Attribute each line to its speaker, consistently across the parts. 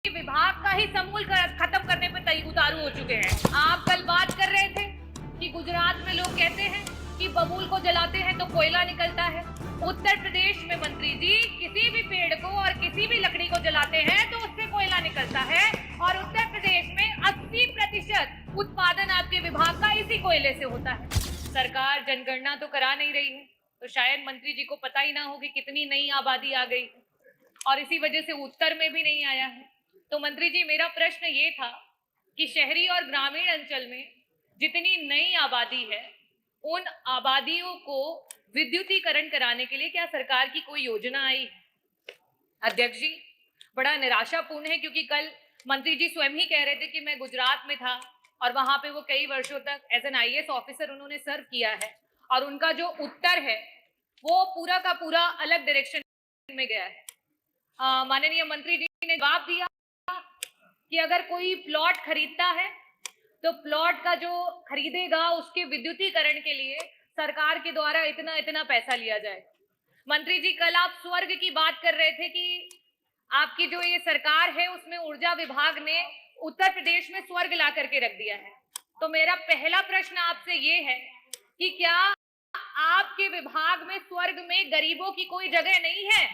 Speaker 1: विभाग का ही समूल खत्म करने पे उतारू हो चुके हैं। आप कल बात कर रहे थे कि गुजरात में लोग कहते हैं कि बबूल को जलाते हैं तो कोयला निकलता है। उत्तर प्रदेश में मंत्री जी किसी भी पेड़ को और किसी भी लकड़ी को जलाते हैं तो उससे कोयला निकलता है और उत्तर प्रदेश में 80% उत्पादन आपके विभाग का इसी कोयले से होता है। सरकार जनगणना तो करा नहीं रही है, तो शायद मंत्री जी को पता ही ना हो कि कितनी नई आबादी आ गई है और इसी वजह से उत्तर में भी नहीं आया है। तो मंत्री जी, मेरा प्रश्न ये था कि शहरी और ग्रामीण अंचल में जितनी नई आबादी है, उन आबादियों को विद्युतीकरण कराने के लिए क्या सरकार की कोई योजना आई है? अध्यक्ष जी, बड़ा निराशापूर्ण है क्योंकि कल मंत्री जी स्वयं ही कह रहे थे कि मैं गुजरात में था और वहां पे वो कई वर्षों तक एज एन आईएएस ऑफिसर उन्होंने सर्व किया है और उनका जो उत्तर है वो पूरा का पूरा अलग डायरेक्शन में गया है। माननीय मंत्री जी ने जवाब दिया कि अगर कोई प्लॉट खरीदता है तो प्लॉट का जो खरीदेगा उसके विद्युतीकरण के लिए सरकार के द्वारा इतना इतना पैसा लिया जाए। मंत्री जी, कल आप स्वर्ग की बात कर रहे थे कि आपकी जो ये सरकार है उसमें ऊर्जा विभाग ने उत्तर प्रदेश में स्वर्ग ला करके रख दिया है। तो मेरा पहला प्रश्न आपसे ये है कि क्या आपके विभाग में स्वर्ग में गरीबों की कोई जगह नहीं है?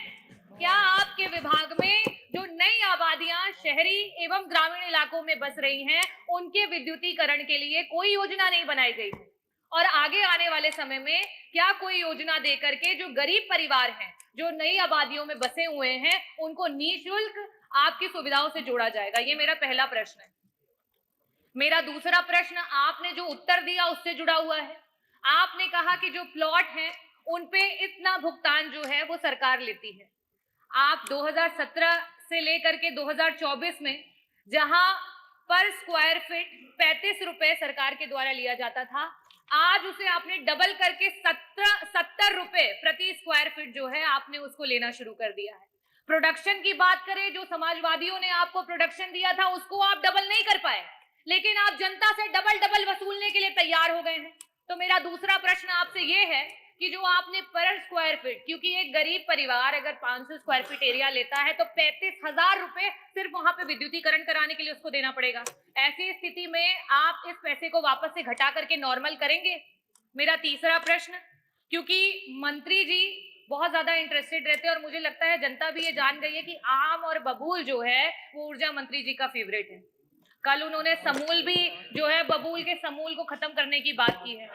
Speaker 1: क्या आपके विभाग में जो नई आबादियां शहरी एवं ग्रामीण इलाकों में बस रही हैं उनके विद्युतीकरण के लिए कोई योजना नहीं बनाई गई है? और आगे आने वाले समय में क्या कोई योजना दे करके जो गरीब परिवार हैं, जो नई आबादियों में बसे हुए हैं, उनको निःशुल्क आपकी सुविधाओं से जोड़ा जाएगा? ये मेरा पहला प्रश्न है। मेरा दूसरा प्रश्न आपने जो उत्तर दिया उससे जुड़ा हुआ है। आपने कहा कि जो प्लॉट हैं उन पे इतना भुगतान जो है वो सरकार लेती है। आप 2017 से लेकर के 2024 में जहां पर स्क्वायर फीट 35 रुपए सरकार के द्वारा लिया जाता था, आज उसे आपने डबल करके 70 रुपए प्रति स्क्वायर फीट जो है आपने उसको लेना शुरू कर दिया है। प्रोडक्शन की बात करें, जो समाजवादियों ने आपको प्रोडक्शन दिया था उसको आप डबल नहीं कर पाए, लेकिन आप जनता से डबल डबल वसूलने के लिए तैयार हो गए हैं। तो मेरा दूसरा प्रश्न आपसे ये है कि जो आपने पर स्क्वायर फीट, क्योंकि एक गरीब परिवार अगर 500 स्क्वायर फीट एरिया लेता है तो 35,000 रुपए सिर्फ वहां पे विद्युतीकरण कराने के लिए उसको देना पड़ेगा। ऐसी स्थिति में आप इस पैसे को वापस से घटा करके नॉर्मल करेंगे? मेरा तीसरा प्रश्न, क्योंकि मंत्री जी बहुत ज्यादा इंटरेस्टेड रहते हैं और मुझे लगता है जनता भी ये जान गई है कि आम और बबूल जो है वो ऊर्जा मंत्री जी का फेवरेट है। कल उन्होंने समूल भी जो है बबूल के समूल को खत्म करने की बात की है,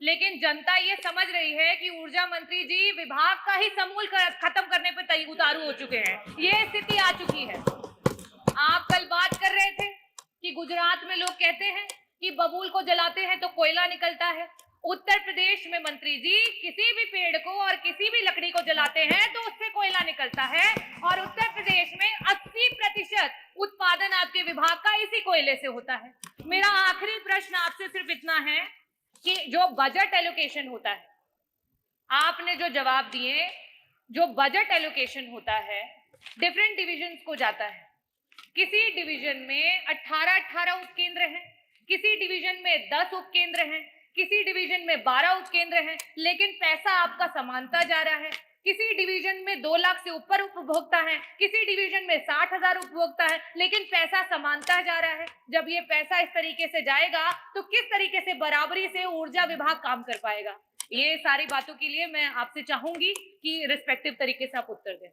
Speaker 1: लेकिन जनता ये समझ रही है कि ऊर्जा मंत्री जी विभाग का ही समूल खत्म करने पे उतारू हो चुके हैं। ये स्थिति आ चुकी है। आप कल बात कर रहे थे कि गुजरात में लोग कहते हैं कि बबूल को जलाते हैं तो कोयला निकलता है। उत्तर प्रदेश में मंत्री जी किसी भी पेड़ को और किसी भी लकड़ी को जलाते हैं तो उससे कोयला निकलता है और उत्तर प्रदेश में 80% उत्पादन आपके विभाग का इसी कोयले से होता है। मेरा आखिरी प्रश्न आपसे सिर्फ इतना है कि जो बजट एलोकेशन होता है, आपने जो जवाब दिए, जो बजट एलोकेशन होता है डिफरेंट डिविजन्स को जाता है। किसी डिवीजन में 18 उपकेंद्र हैं, किसी डिवीजन में 10 उपकेंद्र हैं, किसी डिवीजन में 12 उपकेंद्र हैं, लेकिन पैसा आपका समानता जा रहा है। किसी डिवीजन में 2 लाख से ऊपर उपभोक्ता हैं, किसी डिवीजन में 60,000 उपभोक्ता है, लेकिन पैसा समानता जा रहा है। जब ये पैसा इस तरीके से जाएगा तो किस तरीके से बराबरी से ऊर्जा विभाग काम कर पाएगा? ये सारी बातों के लिए मैं आपसे चाहूंगी कि रिस्पेक्टिव तरीके से आप उत्तर दें।